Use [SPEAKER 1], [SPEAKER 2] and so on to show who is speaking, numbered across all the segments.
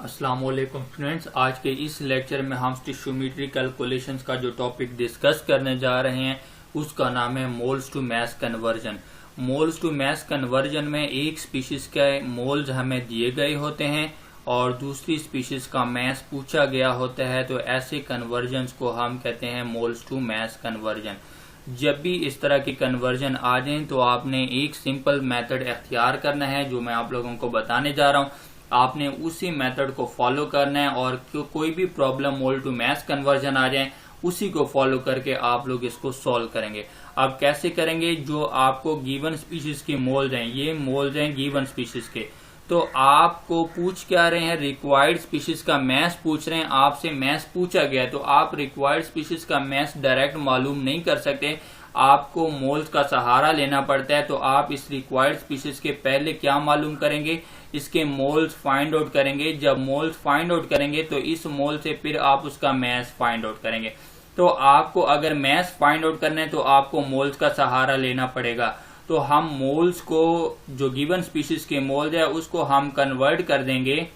[SPEAKER 1] अस्सलाम वालेकुम स्टूडेंट्स, आज के इस लेक्चर में हम स्टिशियोमेट्री कैलकुलेशंस का जो टॉपिक डिस्कस करने जा रहे हैं उसका नाम है moles to mass conversion. Moles to mass conversion में एक स्पीशीज के मोल्स हमें दिए गए होते हैं और दूसरी स्पीशीज का मैस पूछा गया होता है, तो ऐसे कन्वर्जन्स को हम कहते हैं मोल्स टू मैस कन्वर्जन। जब भी इस तरह की कन्वर्जन आ जाए तो आपने एक सिंपल मेथड इख्तियार करना है जो मैं आप लोगों को बताने जा रहा हूँ। आपने उसी मेथड को फॉलो करना है और कोई भी problem mole to mass conversion आ जाए उसी को फॉलो करके आप लोग इसको सॉल्व करेंगे। अब कैसे करेंगे? जो आपको गिवन स्पीशीज के मोल्स हैं, ये मोल्स हैं गिवन स्पीशीज के, तो आपको पूछ क्या रहे हैं? रिक्वायर्ड स्पीशीज का मैस पूछ रहे हैं। आपसे मैस पूछा गया तो आप रिक्वायर्ड स्पीशीज का मैस डायरेक्ट मालूम नहीं कर सकते, आपको मोल्स का सहारा लेना पड़ता है। तो आप इस रिक्वायर्ड स्पीशीज के पहले क्या मालूम करेंगे? इसके मोल्स फाइंड आउट करेंगे। जब मोल्स फाइंड आउट करेंगे तो इस मोल से फिर आप उसका मैस फाइंड आउट करेंगे। तो आपको अगर मैस फाइंड आउट करना है तो आपको मोल्स का सहारा लेना पड़ेगा। तो हम मोल्स को, जो गिवन स्पीशीज के मोल्स है, उसको हम कन्वर्ट कर देंगे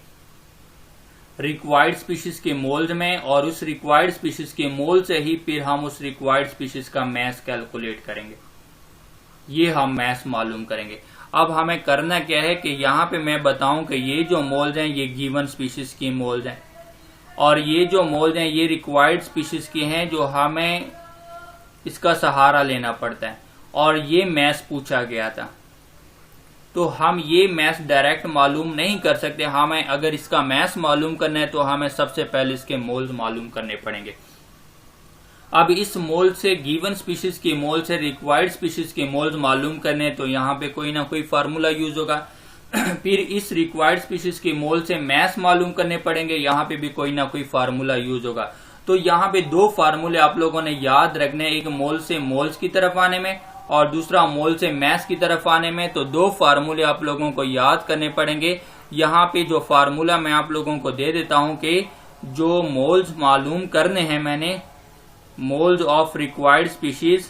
[SPEAKER 1] रिक्वायर्ड स्पीशीज के मोल्स में, और उस रिक्वायर्ड स्पीशीज के मोल से ही फिर हम उस रिक्वायर्ड स्पीशीज का मैस कैलकुलेट करेंगे। ये हम मैस मालूम करेंगे। अब हमें करना क्या है कि यहाँ पे मैं बताऊं कि ये जो मोल्स हैं ये गिवन स्पीशीज की मोल्स हैं और ये जो मोल्स हैं ये रिक्वायर्ड स्पीशीज की हैं जो हमें इसका सहारा लेना पड़ता है, और ये मैस पूछा गया था। तो हम ये मैस डायरेक्ट मालूम नहीं कर सकते। हमें अगर इसका मैस मालूम करना है तो हमें सबसे पहले इसके मोल्स मालूम करने पड़ेंगे। अब इस मोल से, गिवन स्पीशीज के मोल से रिक्वायर्ड स्पीशीज के मोल्स मालूम करने, तो यहाँ पे कोई ना कोई फार्मूला यूज होगा। फिर इस रिक्वायर्ड स्पीशीज के मोल से मैस मालूम करने पड़ेंगे, यहाँ पे भी कोई ना कोई फार्मूला यूज होगा। तो यहाँ पे दो फार्मूले आप लोगों ने याद रखने, एक मोल से मोल्स की तरफ आने में और दूसरा मोल से मैस की तरफ आने में। तो दो फार्मूले आप लोगों को याद करने पड़ेंगे। यहाँ पे जो फार्मूला मैं आप लोगों को दे देता हूं कि जो मोल्स मालूम करने हैं मैंने, moles of required species,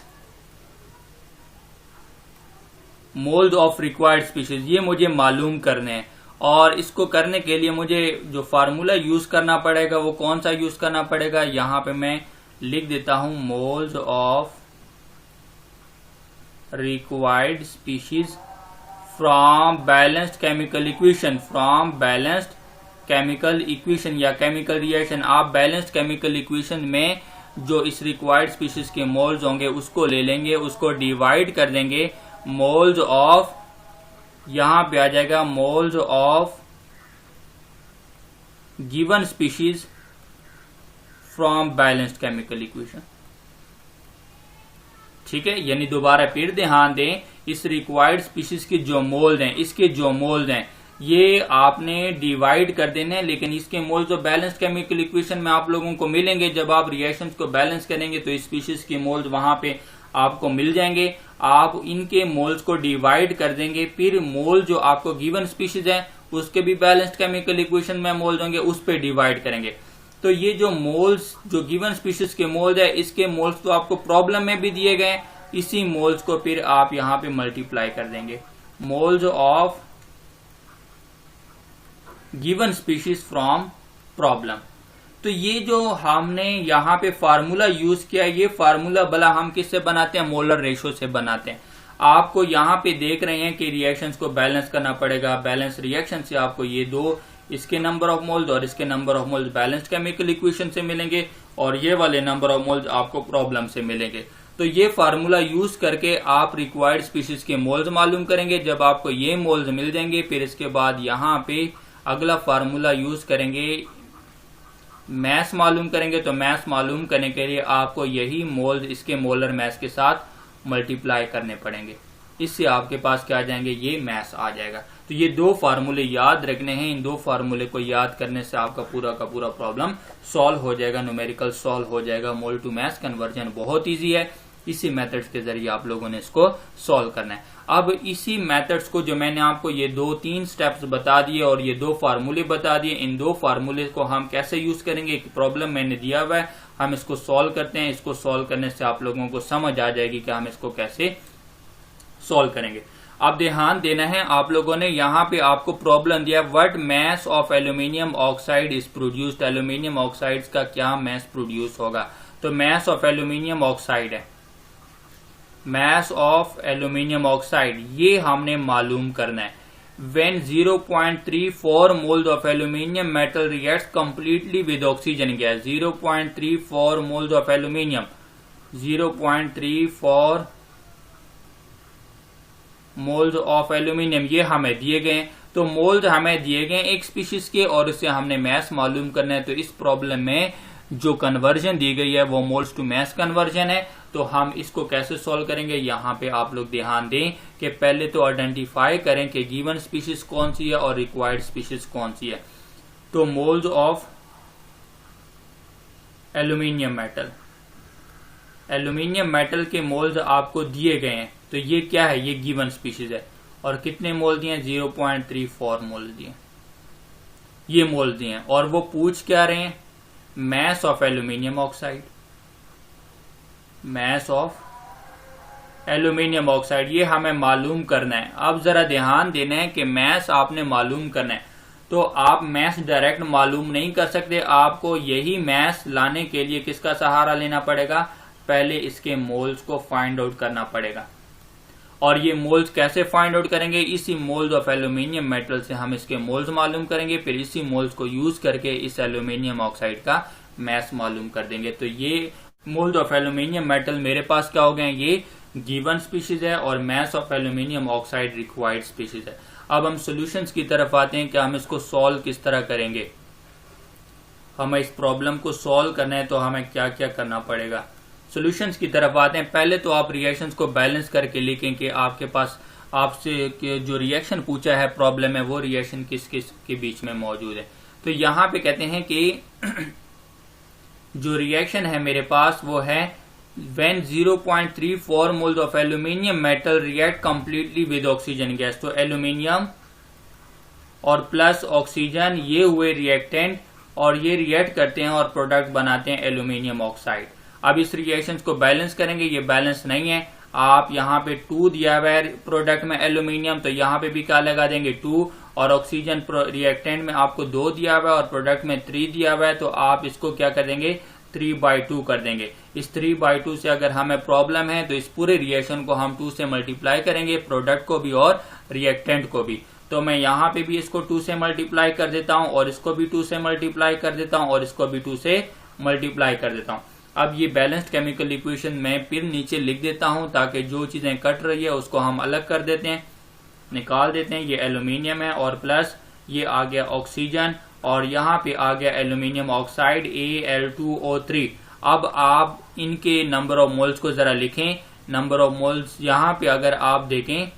[SPEAKER 1] moles of required species, ये मुझे मालूम करने हैं। और इसको करने के लिए मुझे जो फार्मूला यूज करना पड़ेगा वो कौन सा यूज करना पड़ेगा? यहाँ पे मैं लिख देता हूं moles of required species from balanced chemical equation, from balanced chemical equation या केमिकल रिएक्शन। आप बैलेंस्ड केमिकल इक्वेशन में जो इस रिक्वायर्ड स्पीशीज के मोल्स होंगे उसको ले लेंगे, उसको डिवाइड कर देंगे मोल्स ऑफ, यहां पे आ जाएगा moles of given species from balanced chemical equation. ठीक है, यानी दोबारा फिर ध्यान दें, इस रिक्वायर्ड स्पीशीज के जो मोल्स हैं, इसके जो मोल्स हैं ये आपने डिवाइड कर देने हैं, लेकिन इसके मोल्स जो बैलेंस्ड केमिकल इक्वेशन में आप लोगों को मिलेंगे। जब आप रिएक्शंस को बैलेंस करेंगे तो स्पीशीज के मोल्स वहां पे आपको मिल जाएंगे। आप इनके मोल्स को डिवाइड कर देंगे, फिर मोल जो आपको गिवन स्पीशीज है उसके भी बैलेंस्ड केमिकल इक्वेशन में मोल्स होंगे, उस पर डिवाइड करेंगे। तो ये जो मोल्स, जो गिवन स्पीशीज के मोल्स है, इसके मोल्स तो आपको प्रॉब्लम में भी दिए गए, इसी मोल्स को फिर आप यहां पे मल्टीप्लाई कर देंगे, moles of given species from problem. तो ये जो हमने यहाँ पे फार्मूला यूज किया, ये फार्मूला भला हम किससे बनाते हैं? मोलर रेशो से बनाते हैं। आपको यहाँ पे देख रहे हैं कि रिएक्शंस को बैलेंस करना पड़ेगा। बैलेंस रिएक्शन से आपको ये दो, इसके नंबर ऑफ मोल्स और इसके number of moles balanced chemical equation से मिलेंगे, और ये वाले नंबर ऑफ मोल्स आपको प्रॉब्लम से मिलेंगे। तो ये फार्मूला यूज करके आप रिक्वायर्ड स्पीशीज के मोल्स मालूम करेंगे। जब आपको ये मोल्स मिल जाएंगे, फिर इसके बाद यहाँ पे अगला फार्मूला यूज करेंगे, मैस मालूम करेंगे। तो मैस मालूम करने के लिए आपको यही मोल्स इसके मोलर मैस के साथ मल्टीप्लाई करने पड़ेंगे, इससे आपके पास क्या आ जाएंगे? ये मैस आ जाएगा। तो ये दो फार्मूले याद रखने हैं। इन दो फार्मूले को याद करने से आपका पूरा का पूरा प्रॉब्लम सॉल्व हो जाएगा, न्यूमेरिकल सॉल्व हो जाएगा। मोल टू मैस कन्वर्जन बहुत ईजी है, इसी मेथड्स के जरिए आप लोगों ने इसको सॉल्व करना है। अब इसी मेथड्स को, जो मैंने आपको ये 2-3 स्टेप्स बता दिए और ये दो फार्मूले बता दिए, इन दो फार्मूले को हम कैसे यूज करेंगे? एक प्रॉब्लम मैंने दिया हुआ है, हम इसको सॉल्व करते हैं। इसको सॉल्व करने से आप लोगों को समझ आ जाएगी कि हम इसको कैसे सॉल्व करेंगे। अब ध्यान देना है आप लोगों ने, यहाँ पे आपको प्रॉब्लम दिया what mass of aluminium oxide is produced, aluminium oxide का क्या मैस प्रोड्यूस होगा। तो मैस ऑफ एल्यूमिनियम ऑक्साइड है, मैस ऑफ एल्यूमिनियम ऑक्साइड ये हमने मालूम करना है। When 0.34 moles of aluminium metal reacts completely with oxygen gas, 0.34 moles of aluminium, 0.34 moles of aluminium ये हमें दिए गए हैं। तो मोल्स हमें दिए गए एक स्पीशीज के और उससे हमने मैस मालूम करना है। तो इस प्रॉब्लम में जो कन्वर्जन दी गई है वो मोल्स टू मैस कन्वर्जन है। तो हम इसको कैसे सॉल्व करेंगे, यहाँ पे आप लोग ध्यान दें कि पहले तो आइडेंटिफाई करें कि गिवन स्पीशीज कौन सी है और रिक्वायर्ड स्पीशीज कौन सी है। तो moles of aluminium metal, aluminium metal के मोल्स आपको दिए गए हैं। तो ये क्या है, ये गिवन स्पीशीज है और कितने मोल दिए हैं, 0.34 मोल दिए, ये मोल दिए हैं। और वो पूछ क्या रहे हैं, mass of aluminium oxide, mass of aluminium oxide ये हमें मालूम करना है। अब जरा ध्यान देना है कि मैस आपने मालूम करना है। तो आप मैस डायरेक्ट मालूम नहीं कर सकते, आपको यही मैस लाने के लिए किसका सहारा लेना पड़ेगा, पहले इसके मोल्स को फाइंड आउट करना पड़ेगा। और ये मोल्स कैसे फाइंड आउट करेंगे, इसी मोल्स ऑफ एल्यूमिनियम मेटल से हम इसके मोल्स मालूम करेंगे, फिर इसी मोल्स को यूज करके इस एल्यूमिनियम ऑक्साइड का मैस मालूम कर देंगे। तो ये मोल्स ऑफ एल्यूमिनियम मेटल मेरे पास क्या हो गए, ये गिवन स्पीशीज है और mass of aluminium oxide required species है। अब हम सॉल्यूशंस की तरफ आते हैं कि हम इसको सॉल्व किस तरह करेंगे। हमें इस प्रॉब्लम को सॉल्व करना है तो हमें क्या क्या करना पड़ेगा। सॉल्यूशंस की तरफ आते हैं। पहले तो आप रिएक्शंस को बैलेंस करके लिखें कि आपके पास आपसे जो रिएक्शन पूछा है प्रॉब्लम है वो रिएक्शन किस किस के बीच में मौजूद है। तो यहाँ पे कहते हैं कि जो रिएक्शन है मेरे पास वो है when 0.34 moles of aluminium metal react completely with oxygen gas। तो एल्यूमिनियम और प्लस ऑक्सीजन ये हुए रिएक्टेंट और ये रिएक्ट करते हैं और प्रोडक्ट बनाते हैं एल्यूमिनियम ऑक्साइड। अब इस रिएक्शन को बैलेंस करेंगे, ये बैलेंस नहीं है। आप यहाँ पे 2 दिया हुआ है प्रोडक्ट में एल्यूमिनियम, तो यहाँ पे भी क्या लगा देंगे 2, और ऑक्सीजन रिएक्टेंट में आपको 2 दिया हुआ है और प्रोडक्ट में 3 दिया हुआ है। तो आप इसको क्या कर देंगे, 3/2 कर देंगे। इस 3/2 से अगर हमें प्रॉब्लम है तो इस पूरे रिएक्शन को हम 2 से मल्टीप्लाई करेंगे, प्रोडक्ट को भी और रिएक्टेंट को भी। तो मैं यहाँ पे भी इसको 2 से मल्टीप्लाई कर देता हूँ और इसको भी 2 से मल्टीप्लाई कर देता हूँ और इसको भी 2 से मल्टीप्लाई कर देता हूँ। अब ये बैलेंस्ड केमिकल इक्वेशन मैं फिर नीचे लिख देता हूँ ताकि जो चीजें कट रही है उसको हम अलग कर देते हैं, निकाल देते हैं। ये एल्यूमिनियम है और प्लस ये आ गया ऑक्सीजन और यहाँ पे आ गया एल्यूमिनियम ऑक्साइड Al2O3। अब आप इनके नंबर ऑफ मोल्स को जरा लिखें। नंबर ऑफ मोल्स यहाँ पे अगर आप देखें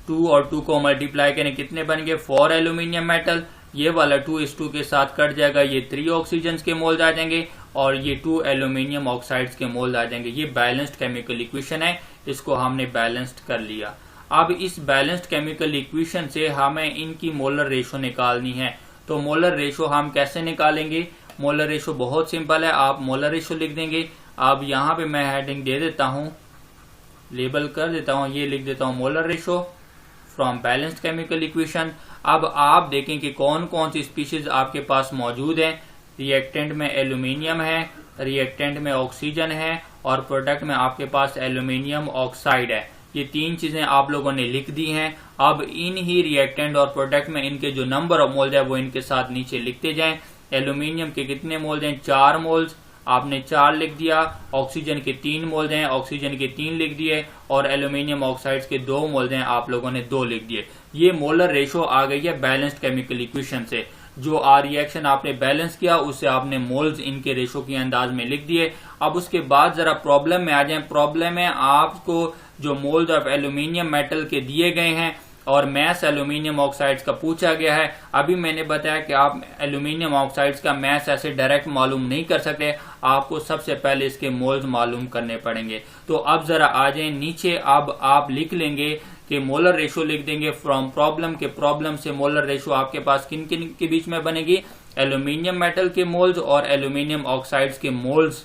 [SPEAKER 1] 2 और 2 को मल्टीप्लाई करें कितने बन गए, 4 एल्यूमिनियम मेटल, ये वाला 2 इस 2 के साथ कट जाएगा, ये 3 ऑक्सीजन के मोल्स आ जाएंगे और ये 2 एल्यूमिनियम ऑक्साइड्स के मोल्स आ जाएंगे। ये बैलेंस्ड केमिकल इक्वेशन है, इसको हमने बैलेंस्ड कर लिया। अब इस बैलेंस्ड केमिकल इक्वेशन से हमें इनकी मोलर रेशो निकालनी है। तो मोलर रेशो हम कैसे निकालेंगे, मोलर रेशो बहुत सिंपल है, आप मोलर रेशो लिख देंगे। अब यहाँ पे मैं हेडिंग दे देता हूँ, लेबल कर देता हूँ, ये लिख देता हूँ molar ratio from balanced chemical equation. अब आप देखें कि कौन कौन सी स्पीशीज आपके पास मौजूद है। रिएक्टेंट में एल्यूमिनियम है, रिएक्टेंट में ऑक्सीजन है और प्रोडक्ट में आपके पास एल्यूमिनियम ऑक्साइड है। ये 3 चीजें आप लोगों ने लिख दी हैं। अब इन ही रिएक्टेंट और प्रोडक्ट में इनके जो नंबर ऑफ मोल्स है वो इनके साथ नीचे लिखते जाएं। एल्यूमिनियम के कितने मोल्स हैं, 4 मोल्स, आपने 4 लिख दिया। ऑक्सीजन के 3 मोल्स हैं, ऑक्सीजन के 3 लिख दिए और एल्यूमिनियम ऑक्साइड्स के 2 मोल्स हैं, आप लोगों ने 2 लिख दिए। ये मोलर रेशो आ गई है बैलेंस्ड केमिकल इक्वेशन से। जो रिएक्शन आपने बैलेंस किया उससे आपने मोल्स इनके रेशो के अंदाज में लिख दिए। अब उसके बाद जरा प्रॉब्लम में आ जाए। प्रॉब्लम में आपको जो मोल्स ऑफ एल्यूमिनियम मेटल के दिए गए हैं और मैस एल्यूमिनियम ऑक्साइड्स का पूछा गया है। अभी मैंने बताया कि आप एल्यूमिनियम ऑक्साइड्स का मैस ऐसे डायरेक्ट मालूम नहीं कर सकते, आपको सबसे पहले इसके मोल्स मालूम करने पड़ेंगे। तो अब जरा आ जाए नीचे, अब आप लिख लेंगे कि मोलर रेशो लिख देंगे फ्रॉम प्रॉब्लम के प्रॉब्लम से मोलर रेशो आपके पास किन किन के बीच में बनेगी, एल्यूमिनियम मेटल के मोल्स और एल्यूमिनियम ऑक्साइड्स के मोल्स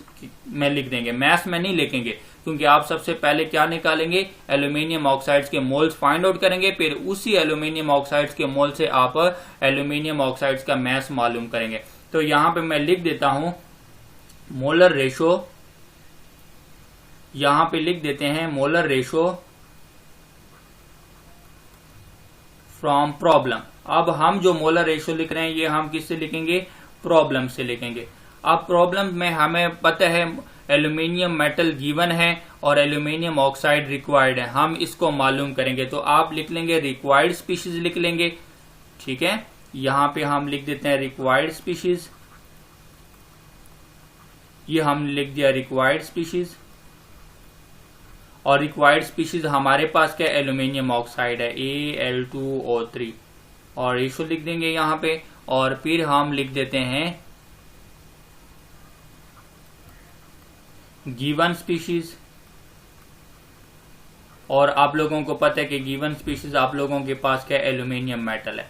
[SPEAKER 1] में लिख देंगे, मैथ में नहीं लिखेंगे, क्योंकि आप सबसे पहले क्या निकालेंगे, एल्यूमिनियम ऑक्साइड्स के मोल्स फाइंड आउट करेंगे, फिर उसी एल्यूमिनियम ऑक्साइड्स के मोल से आप एल्यूमिनियम ऑक्साइड्स का मैथ मालूम करेंगे। तो यहां पे मैं लिख देता हूं मोलर रेशो, यहां पे लिख देते हैं मोलर रेशो फ्रॉम प्रॉब्लम। अब हम जो मोलर रेशो लिख रहे हैं ये हम किससे लिखेंगे, प्रॉब्लम से लिखेंगे। अब प्रॉब्लम में हमें पता है एल्यूमिनियम मेटल गिवन है और एल्यूमिनियम ऑक्साइड रिक्वायर्ड है, हम इसको मालूम करेंगे। तो आप लिख लेंगे रिक्वायर्ड स्पीशीज लिख लेंगे, ठीक है। यहां पे हम लिख देते हैं रिक्वायर्ड स्पीशीज, ये हम लिख दिया रिक्वायर्ड स्पीशीज, और रिक्वायर्ड स्पीशीज हमारे पास क्या एल्यूमिनियम ऑक्साइड है Al2O3, और रेशो लिख देंगे यहां पे, और फिर हम लिख देते हैं गिवन स्पीशीज, और आप लोगों को पता है कि गिवन स्पीशीज आप लोगों के पास क्या एल्यूमिनियम मेटल है।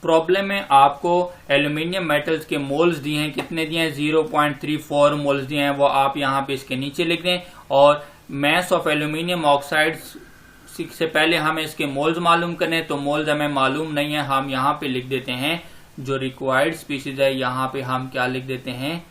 [SPEAKER 1] प्रॉब्लम में आपको एल्यूमिनियम मेटल्स के मोल्स दिए हैं, कितने दिए हैं 0.34 मोल्स दिए हैं, वो आप यहां पे इसके नीचे लिख दें। और मैस ऑफ एल्यूमिनियम ऑक्साइड्स से पहले हमें इसके मोल्स मालूम करने, तो मोल्स हमें मालूम नहीं है, हम यहां पे लिख देते हैं जो रिक्वायर्ड स्पीशीज है, यहां पे हम क्या लिख देते हैं,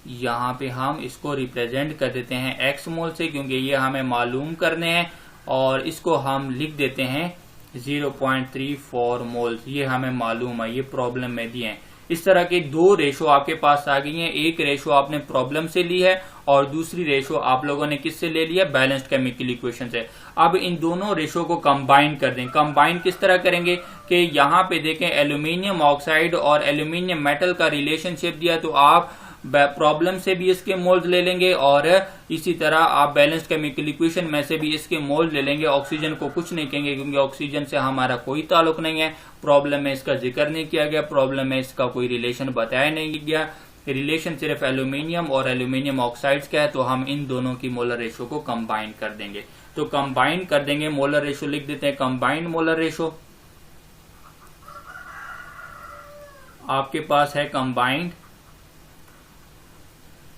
[SPEAKER 1] यहां पे हम इसको रिप्रेजेंट कर देते हैं एक्स मोल से, क्योंकि ये हमें मालूम करने हैं, और इसको हम लिख देते हैं 0.34 मोल्स, ये हमें मालूम है, ये प्रॉब्लम में दिए हैं। इस तरह के दो रेशो आपके पास आ गई हैं, एक रेशो आपने प्रॉब्लम से ली है और दूसरी रेशो आप लोगों ने किससे ले लिया, बैलेंस्ड केमिकल इक्वेशन से। अब इन दोनों रेशो को कंबाइन कर दें। कंबाइन किस तरह करेंगे कि यहां पे देखें एल्यूमिनियम ऑक्साइड और एल्यूमिनियम मेटल का रिलेशनशिप दिया, तो आप प्रॉब्लम से भी इसके मोल्स ले लेंगे और इसी तरह आप बैलेंस्ड केमिकल इक्वेशन में से भी इसके मोल्स ले लेंगे। ऑक्सीजन को कुछ नहीं कहेंगे क्योंकि ऑक्सीजन से हमारा कोई ताल्लुक नहीं है, प्रॉब्लम में इसका जिक्र नहीं किया गया, प्रॉब्लम में इसका कोई रिलेशन बताया नहीं गया, रिलेशन सिर्फ एल्यूमिनियम और एल्यूमिनियम ऑक्साइड्स का है। तो हम इन दोनों की मोलर रेशो को कंबाइन कर देंगे। तो कंबाइन कर देंगे, मोलर रेशो लिख देते हैं कंबाइंड मोलर रेशो, आपके पास है कंबाइंड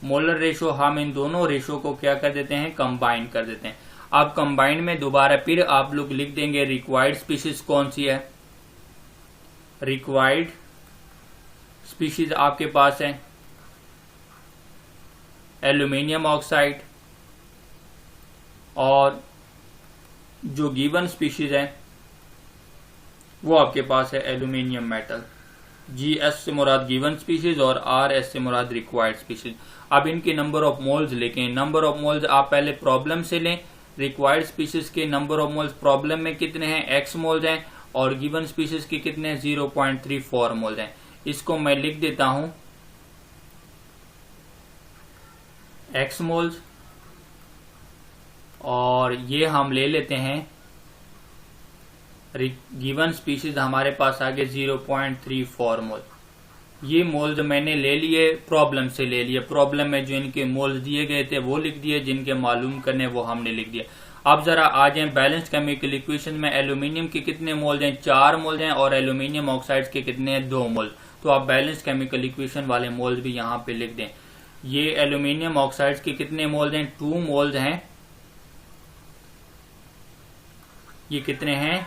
[SPEAKER 1] मोलर रेशो। हम इन दोनों रेशो को क्या कर देते हैं, कंबाइन कर देते हैं। अब कंबाइन में दोबारा फिर आप लोग लिख देंगे रिक्वायर्ड स्पीशीज कौन सी है, रिक्वायर्ड स्पीशीज आपके पास है एल्यूमिनियम ऑक्साइड, और जो गिवन स्पीशीज है वो आपके पास है एल्यूमिनियम मेटल। GS से मुराद गिवन स्पीशीज और RS से मुराद रिक्वायर्ड स्पीशीज। अब इनके नंबर ऑफ मोल्स लेके, नंबर ऑफ मोल्स आप पहले प्रॉब्लम से लें। रिक्वायर्ड स्पीशीज के नंबर ऑफ मोल्स प्रॉब्लम में कितने हैं, X मोल्स हैं, और गिवन स्पीशीज के कितने 0.34 मोल्स हैं। इसको मैं लिख देता हूं X मोल्स, और ये हम ले लेते हैं गिवन स्पीशीज हमारे पास आगे 0.34 मोल। ये मोल्स मैंने ले लिए, प्रॉब्लम से ले लिए, प्रॉब्लम में जो इनके मोल्स दिए गए थे वो लिख दिए, जिनके मालूम करने वो हमने लिख दिया। अब जरा आ जाए बैलेंस्ड केमिकल इक्वेशन में, एल्यूमिनियम के कितने मोल्स हैं, 4 मोल्स हैं, और एल्यूमिनियम ऑक्साइड्स के कितने हैं, 2 मोल। तो आप बैलेंस्ड केमिकल इक्वेशन वाले मोल्स भी यहाँ पे लिख दें। ये एल्यूमिनियम ऑक्साइड्स के कितने मोल्स हैं, 2 मोल्स हैं, ये कितने हैं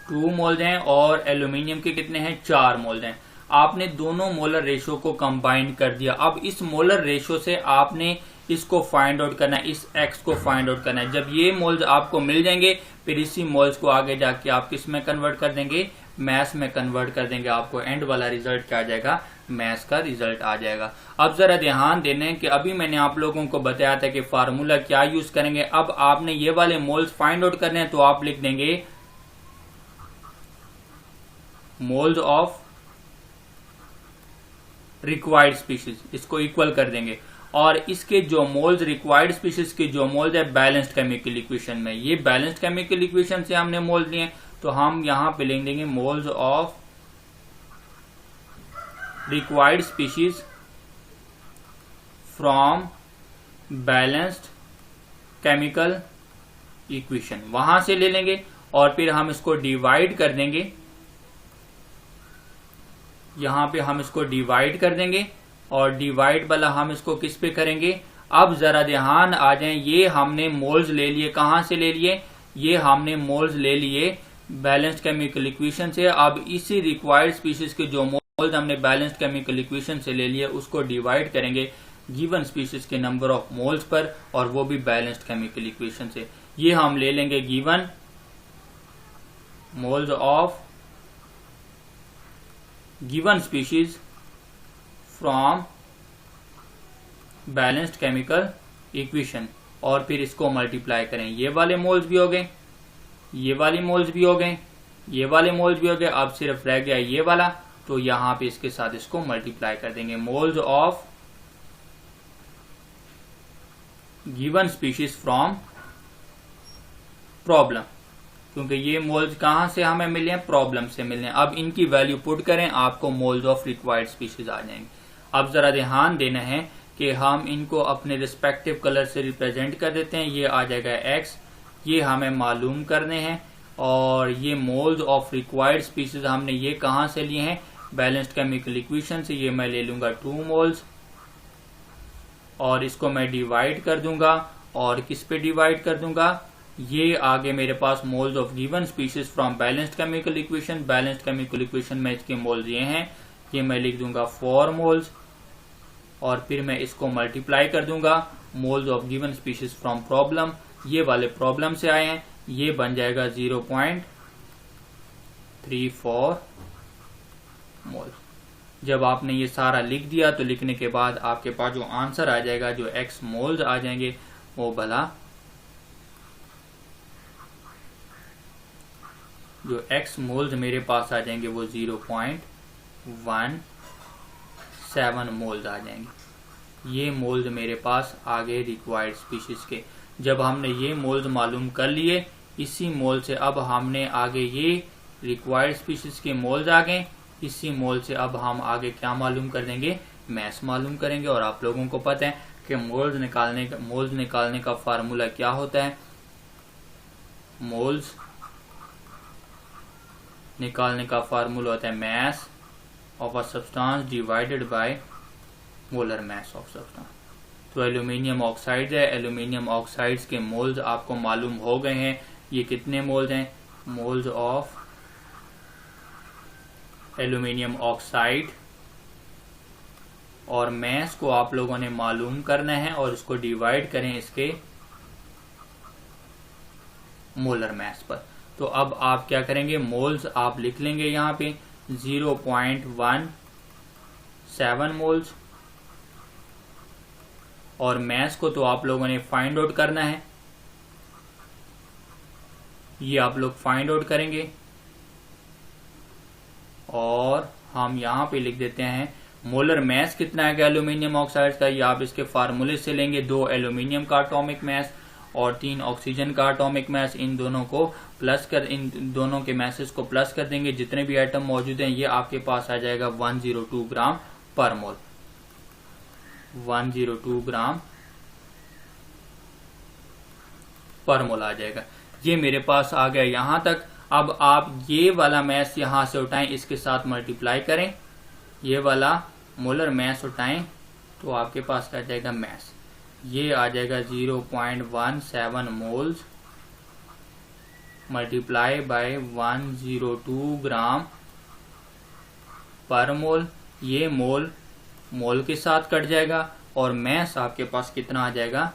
[SPEAKER 1] 2 मोल्स हैं, और एल्यूमिनियम के कितने हैं 4 मोल्स हैं। आपने दोनों मोलर रेशो को कंबाइन कर दिया। अब इस मोलर रेशो से आपने इसको फाइंड आउट करना है, इस एक्स को फाइंड आउट करना है। जब ये मोल्स आपको मिल जाएंगे फिर इसी मोल्स को आगे जाके आप किस में कन्वर्ट कर देंगे, मैथ्स में कन्वर्ट कर देंगे। आपको एंड वाला रिजल्ट क्या आ जाएगा, मैथ्स का रिजल्ट आ जाएगा। अब जरा ध्यान देने कि अभी मैंने आप लोगों को बताया था कि फार्मूला क्या यूज करेंगे। अब आपने ये वाले मोल्स फाइंड आउट करने हैं, तो आप लिख देंगे मोल्स ऑफ रिक्वायर्ड स्पीशीज, इसको इक्वल कर देंगे, और इसके जो मोल्स रिक्वायर्ड स्पीशीज के जो मोल्स है बैलेंस्ड केमिकल इक्वेशन में, ये बैलेंस्ड केमिकल इक्वेशन से हमने मोल्स लिए, तो हम यहां पे लिख देंगे moles of required species from balanced chemical equation वहां से ले लेंगे और फिर हम इसको डिवाइड कर देंगे, यहां पे हम इसको डिवाइड कर देंगे और डिवाइड वाला हम इसको किस पे करेंगे। अब जरा ध्यान आ जाए, ये हमने मोल्स ले लिए, कहां से ले लिए, ये हमने मोल्स ले लिए बैलेंस्ड केमिकल इक्वेशन से। अब इसी रिक्वायर्ड स्पीशीज के जो मोल्स हमने बैलेंस्ड केमिकल इक्वेशन से ले लिए उसको डिवाइड करेंगे गिवन स्पीशीज के नंबर ऑफ मोल्स पर, और वो भी बैलेंस्ड केमिकल इक्वेशन से। ये हम ले लेंगे given moles of given species from balanced chemical equation, और फिर इसको मल्टीप्लाई करें। ये वाले मोल्स भी हो गए, ये वाले मोल्स भी हो गए, ये वाले मोल्स भी हो गए, अब सिर्फ रह गया ये वाला, तो यहां पे इसके साथ इसको मल्टीप्लाई कर देंगे। Moles of given species from problem, क्योंकि ये मोल्स कहां से हमें मिले हैं, प्रॉब्लम से मिले हैं। अब इनकी वैल्यू पुट करें, आपको मोल्स ऑफ रिक्वायर्ड स्पीशीज आ जाएंगे। अब जरा ध्यान देना है कि हम इनको अपने रिस्पेक्टिव कलर से रिप्रेजेंट कर देते हैं। ये आ जाएगा x, ये हमें मालूम करने हैं, और ये मोल्स ऑफ रिक्वायर्ड स्पीशीज हमने ये कहां से लिए हैं, बैलेंस्ड केमिकल इक्वेशन से। ये मैं ले लूंगा 2 मोल्स और इसको मैं डिवाइड कर दूंगा, और किस पे डिवाइड कर दूंगा, ये आगे मेरे पास moles of given species from balanced chemical equation. Balanced chemical equation में इसके मोल्स ये हैं, ये मैं लिख दूंगा 4 मोल्स, और फिर मैं इसको मल्टीप्लाई कर दूंगा moles of given species from problem. ये वाले प्रॉब्लम से आए हैं, ये बन जाएगा 0.34 मोल। जब आपने ये सारा लिख दिया तो लिखने के बाद आपके पास जो आंसर आ जाएगा, जो x मोल्स आ जाएंगे, वो भला जो x मोल्स मेरे पास आ जाएंगे वो 0.17 मोल्स आ जाएंगे। ये मोल्स मेरे पास आगे रिक्वायर्ड स्पीशीज के। जब हमने ये मोल्स मालूम कर लिए, इसी मोल से अब हमने आगे ये रिक्वायर्ड स्पीशीज के मोल्स आ गए, इसी मोल से अब हम आगे क्या मालूम कर देंगे, मैस मालूम करेंगे। और आप लोगों को पता है कि मोल्स निकालने का फार्मूला क्या होता है, मोल्स निकालने का फार्मूला होता है mass of a substance divided by molar mass of substance. तो एल्यूमिनियम ऑक्साइड है, एल्यूमिनियम ऑक्साइड्स के मोल्स आपको मालूम हो गए हैं। ये कितने मोल्स हैं, मोल्स ऑफ एल्यूमिनियम ऑक्साइड, और मैस को आप लोगों ने मालूम करना है और इसको डिवाइड करें इसके मोलर मास पर। तो अब आप क्या करेंगे, मोल्स आप लिख लेंगे यहां पे 0.17 मोल्स, और मैस को तो आप लोगों ने फाइंड आउट करना है। ये आप लोग फाइंड आउट करेंगे, और हम यहां पे लिख देते हैं मोलर मास कितना है एल्यूमिनियम ऑक्साइड का, ये आप इसके फार्मूले से लेंगे। 2 एल्यूमिनियम का एटॉमिक मास और 3 ऑक्सीजन का एटॉमिक मास, इन दोनों के मैसेज को प्लस कर देंगे। जितने भी एटम मौजूद हैं ये आपके पास आ जाएगा 102 ग्राम पर मोल, 102 ग्राम पर मोल आ जाएगा। ये मेरे पास आ गया यहां तक। अब आप ये वाला मैस यहां से उठाएं, इसके साथ मल्टीप्लाई करें, ये वाला मोलर मैस उठाएं तो आपके पास क्या जाएगा मैस, ये आ जाएगा 0.17 मोल्स मल्टीप्लाई बाय 102 ग्राम पर मोल। ये मोल मोल के साथ कट जाएगा, और मैस आपके पास कितना आ जाएगा,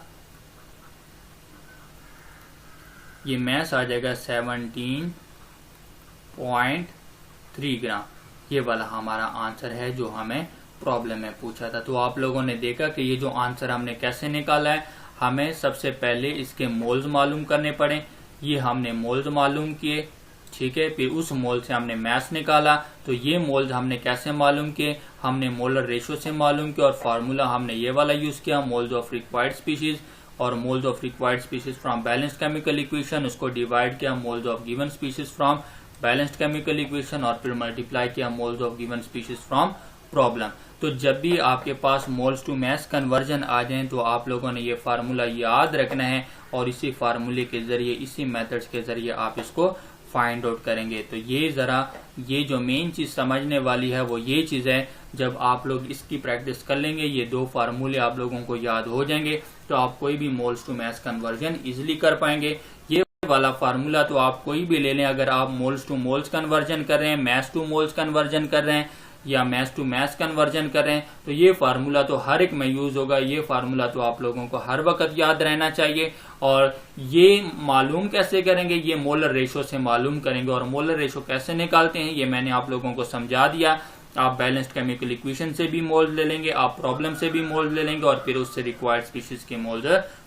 [SPEAKER 1] ये मैस आ जाएगा 17.3 ग्राम। ये वाला हमारा आंसर है जो हमें प्रॉब्लम में पूछा था। तो आप लोगों ने देखा कि ये जो आंसर हमने कैसे निकाला है, हमें सबसे पहले इसके मोल्स मालूम करने पड़े। ये हमने मोल्स मालूम किए, ठीक है, फिर उस मोल से हमने मैस निकाला। तो ये मोल्स हमने कैसे मालूम किए, हमने मोलर रेशो से मालूम किया, और फार्मूला हमने ये वाला यूज किया, मोल्स ऑफ रिक्वायर्ड स्पीशीज, और moles of required species from balanced chemical equation, उसको डिवाइड किया moles of given species from balanced chemical equation, और फिर मल्टीप्लाई किया moles of given species from problem. तो जब भी आपके पास मोल्स टू मैस कन्वर्जन आ जाए तो आप लोगों ने ये फार्मूला याद रखना है और इसी फार्मूले के जरिए, इसी मेथड्स के जरिए आप इसको फाइंड आउट करेंगे। तो ये जो मेन चीज समझने वाली है वो ये चीज है, जब आप लोग इसकी प्रैक्टिस कर लेंगे, ये 2 फार्मूले आप लोगों को याद हो जाएंगे, तो आप कोई भी moles to mass conversion easily कर पाएंगे। ये वाला फार्मूला तो आप कोई भी ले लें, अगर आप मोल्स टू मोल्स कन्वर्जन कर रहे हैं, मास टू मोल्स कन्वर्जन कर रहे हैं या मास टू मास कन्वर्जन कर रहे हैं, तो ये फार्मूला तो हर एक में यूज होगा। ये फार्मूला तो आप लोगों को हर वक्त याद रहना चाहिए। और ये मालूम कैसे करेंगे, ये मोलर रेशो से मालूम करेंगे। और मोलर रेशो कैसे निकालते हैं ये मैंने आप लोगों को समझा दिया। आप बैलेंस्ड केमिकल इक्वेशन से भी मोल्स ले लेंगे, आप प्रॉब्लम से भी मोल्स ले लेंगे और फिर उससे रिक्वायर्ड स्पीशीज के मोल्स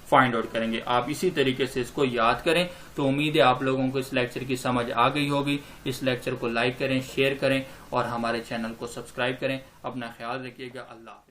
[SPEAKER 1] फाइंड आउट करेंगे। आप इसी तरीके से इसको याद करें। तो उम्मीद है आप लोगों को इस लेक्चर की समझ आ गई होगी। इस लेक्चर को लाइक करें, शेयर करें और हमारे चैनल को सब्सक्राइब करें। अपना ख्याल रखिएगा। अल्लाह।